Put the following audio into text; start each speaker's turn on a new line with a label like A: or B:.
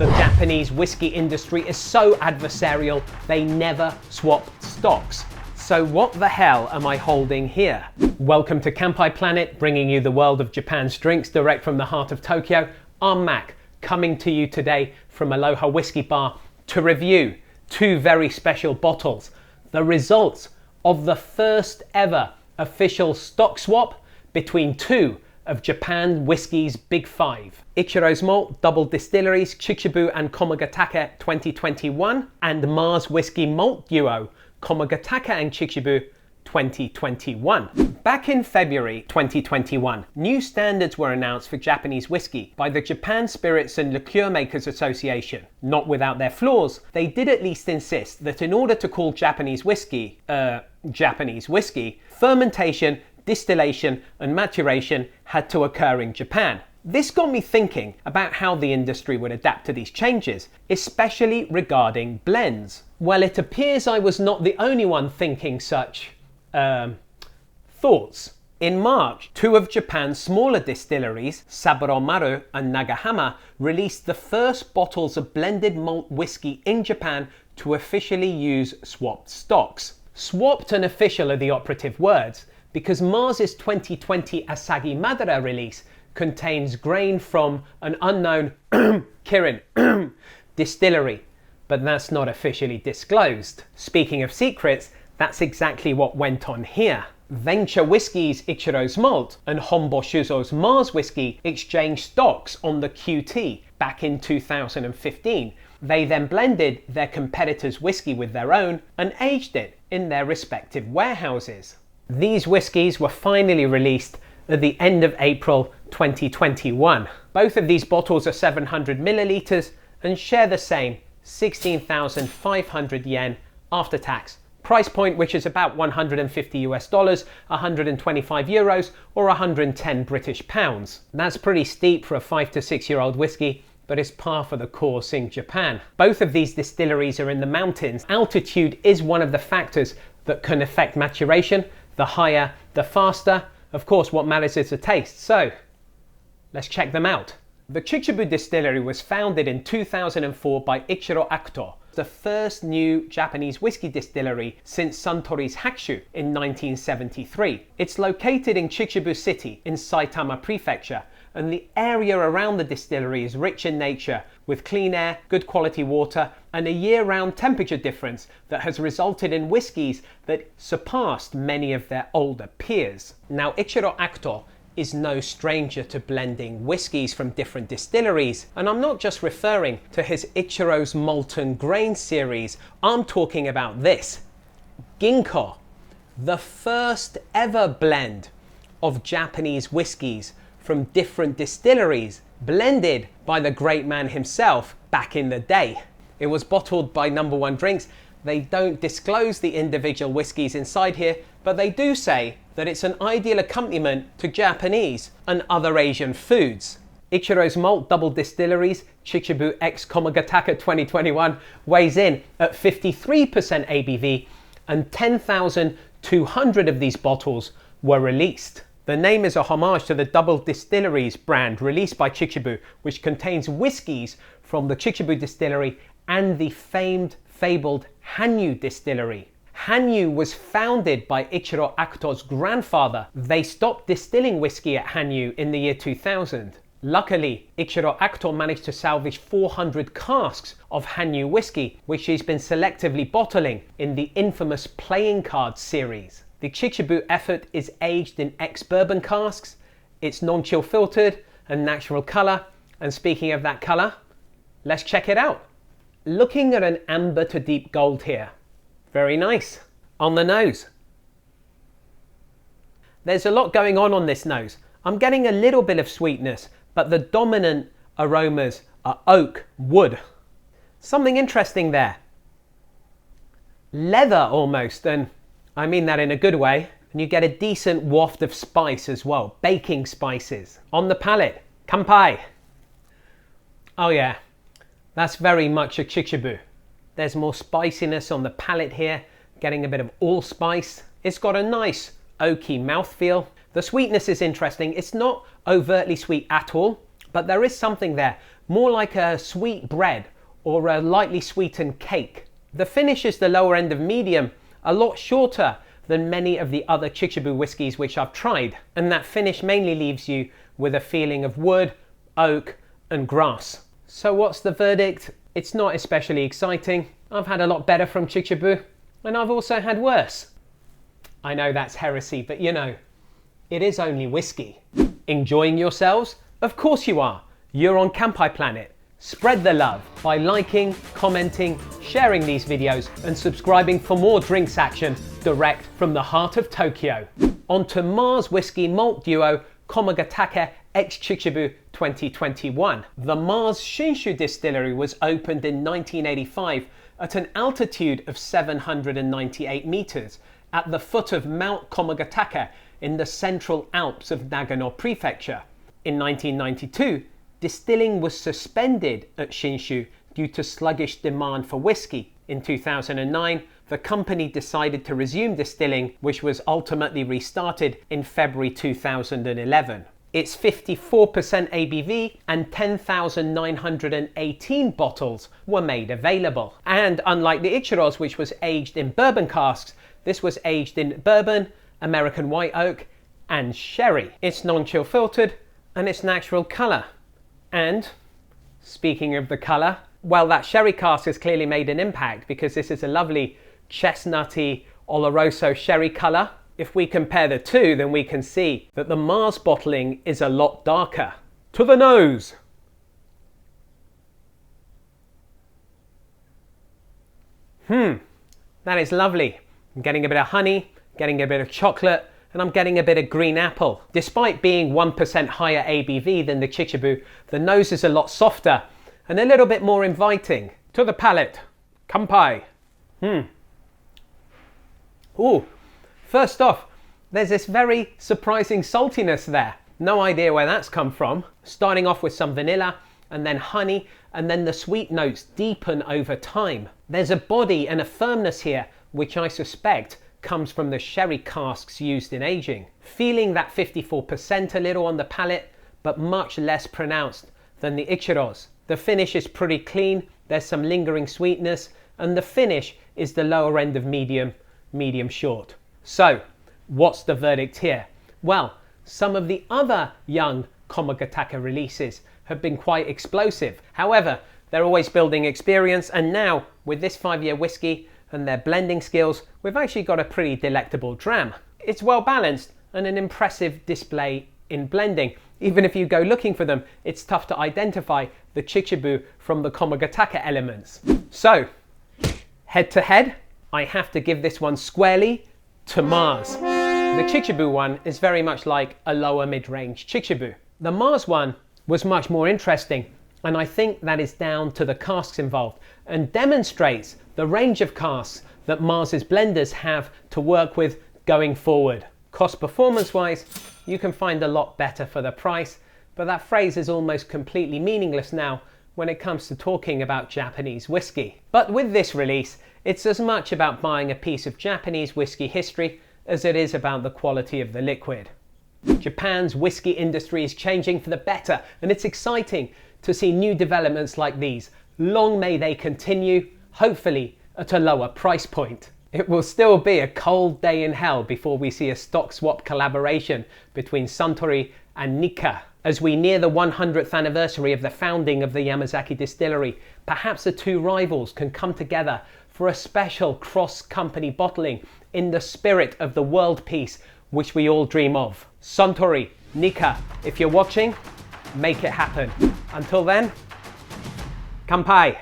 A: The Japanese whiskey industry is so adversarial, they never swap stocks. So what the hell am I holding here? Welcome to Kanpai Planet, bringing you the world of Japan's drinks direct from the heart of Tokyo. I'm Mac, coming to you today from Aloha Whiskey Bar to review two very special bottles, the results of the first ever official stock swap between two of Japan Whisky's Big Five. Ichiro's Malt Double Distilleries Chichibu and Komagatake 2021 and Mars Whisky Malt Duo Komagatake and Chichibu 2021. Back in February 2021, new standards were announced for Japanese whiskey by the Japan Spirits and Liqueur Makers Association. Not without their flaws, they did at least insist that in order to call Japanese whiskey, fermentation, distillation and maturation had to occur in Japan. This got me thinking about how the industry would adapt to these changes, especially regarding blends. Well, it appears I was not the only one thinking such thoughts. In March, two of Japan's smaller distilleries, Saburo and Nagahama, released the first bottles of blended malt whiskey in Japan to officially use swapped stocks. Swapped and official are the operative words, because Mars's 2020 Asagi Madara release contains grain from an unknown Kirin distillery, but that's not officially disclosed. Speaking of secrets, that's exactly what went on here. Venture Whiskey's Ichiro's Malt and Hombo Shuzo's Mars Whisky exchanged stocks on the QT back in 2015. They then blended their competitors' whiskey with their own and aged it in their respective warehouses. These whiskies were finally released at the end of April 2021. Both of these bottles are 700 millilitres and share the same 16,500 yen after tax price point, which is about 150 US dollars, 125 euros or 110 British pounds. That's pretty steep for a 5 to 6 year old whiskey, but it's par for the course in Japan. Both of these distilleries are in the mountains. Altitude is one of the factors that can affect maturation. The higher, the faster. Of course, what matters is the taste. So, let's check them out. The Chichibu Distillery was founded in 2004 by Ichiro Akuto, the first new Japanese whiskey distillery since Suntory's Hakushu in 1973. It's located in Chichibu City in Saitama Prefecture, and the area around the distillery is rich in nature, with clean air, good quality water, and a year-round temperature difference that has resulted in whiskies that surpassed many of their older peers. Now, Ichiro Akuto is no stranger to blending whiskies from different distilleries, and I'm not just referring to his Ichiro's Molten Grain series. I'm talking about this, Ginko, the first ever blend of Japanese whiskies from different distilleries, blended by the great man himself back in the day. It was bottled by Number One Drinks. They don't disclose the individual whiskies inside here, but they do say that it's an ideal accompaniment to Japanese and other Asian foods. Ichiro's Malt Double Distilleries Chichibu X Komagatake 2021 weighs in at 53% ABV, and 10,200 of these bottles were released. The name is a homage to the Double Distilleries brand released by Chichibu, which contains whiskies from the Chichibu Distillery and the fabled Hanyu Distillery. Hanyu was founded by Ichiro Akuto's grandfather. They stopped distilling whiskey at Hanyu in the year 2000. Luckily, Ichiro Akuto managed to salvage 400 casks of Hanyu whiskey, which he's been selectively bottling in the infamous playing card series. The Chichibu effort is aged in ex-bourbon casks. It's non-chill filtered and natural colour. And speaking of that colour, let's check it out. Looking at an amber to deep gold here. Very nice. On the nose. There's a lot going on this nose. I'm getting a little bit of sweetness, but the dominant aromas are oak, wood. Something interesting there. Leather almost, and I mean that in a good way. And you get a decent waft of spice as well, baking spices. On the palate, Kanpai. Oh yeah, that's very much a Chichibu. There's more spiciness on the palate here, getting a bit of allspice. It's got a nice oaky mouthfeel. The sweetness is interesting. It's not overtly sweet at all, but there is something there, more like a sweet bread or a lightly sweetened cake. The finish is the lower end of medium, a lot shorter than many of the other Chichibu whiskies which I've tried, and that finish mainly leaves you with a feeling of wood, oak and grass. So what's the verdict? It's not especially exciting. I've had a lot better from Chichibu, and I've also had worse. I know that's heresy, but you know, it is only whiskey. Enjoying yourselves? Of course you are. You're on Kanpai Planet. Spread the love by liking, commenting, sharing these videos and subscribing for more drinks action direct from the heart of Tokyo. On to Mars Whisky Malt Duo Komagatake x Chichibu 2021. The Mars Shinshu Distillery was opened in 1985 at an altitude of 798 meters at the foot of Mount Komagatake in the Central Alps of Nagano Prefecture. In 1992, distilling was suspended at Shinshu due to sluggish demand for whiskey. In 2009, the company decided to resume distilling, which was ultimately restarted in February 2011. Its 54% ABV and 10,918 bottles were made available. And unlike the Ichiro's, which was aged in bourbon casks, this was aged in bourbon, American white oak and sherry. It's non-chill filtered and its natural colour. And speaking of the colour, well, that sherry cask has clearly made an impact because this is a lovely chestnutty Oloroso sherry colour. If we compare the two, then we can see that the Mars bottling is a lot darker. To the nose! That is lovely. I'm getting a bit of honey, getting a bit of chocolate, and I'm getting a bit of green apple. Despite being 1% higher ABV than the Chichibu, the nose is a lot softer and a little bit more inviting. To the palate, Kanpai. Ooh, first off, there's this very surprising saltiness there. No idea where that's come from. Starting off with some vanilla and then honey, and then the sweet notes deepen over time. There's a body and a firmness here, which I suspect comes from the sherry casks used in aging. Feeling that 54% a little on the palate, but much less pronounced than the Ichiro's. The finish is pretty clean, there's some lingering sweetness, and the finish is the lower end of medium, medium short. So, what's the verdict here? Well, some of the other young Komagatake releases have been quite explosive. However, they're always building experience, and now with this 5-year whiskey and their blending skills, we've actually got a pretty delectable dram. It's well balanced and an impressive display in blending. Even if you go looking for them, it's tough to identify the Chichibu from the Komagatake elements. So, head to head, I have to give this one squarely to Mars. The Chichibu one is very much like a lower mid-range Chichibu. The Mars one was much more interesting, and I think that is down to the casks involved and demonstrates the range of casks that Mars's blenders have to work with going forward. Cost performance wise, you can find a lot better for the price, but that phrase is almost completely meaningless now when it comes to talking about Japanese whiskey. But with this release, it's as much about buying a piece of Japanese whiskey history as it is about the quality of the liquid. Japan's whiskey industry is changing for the better, and it's exciting to see new developments like these. Long may they continue, hopefully at a lower price point. It will still be a cold day in hell before we see a stock swap collaboration between Suntory and Nikka. As we near the 100th anniversary of the founding of the Yamazaki Distillery, perhaps the two rivals can come together for a special cross-company bottling in the spirit of the world peace which we all dream of. Suntory, Nikka, if you're watching, make it happen. Until then, Kanpai!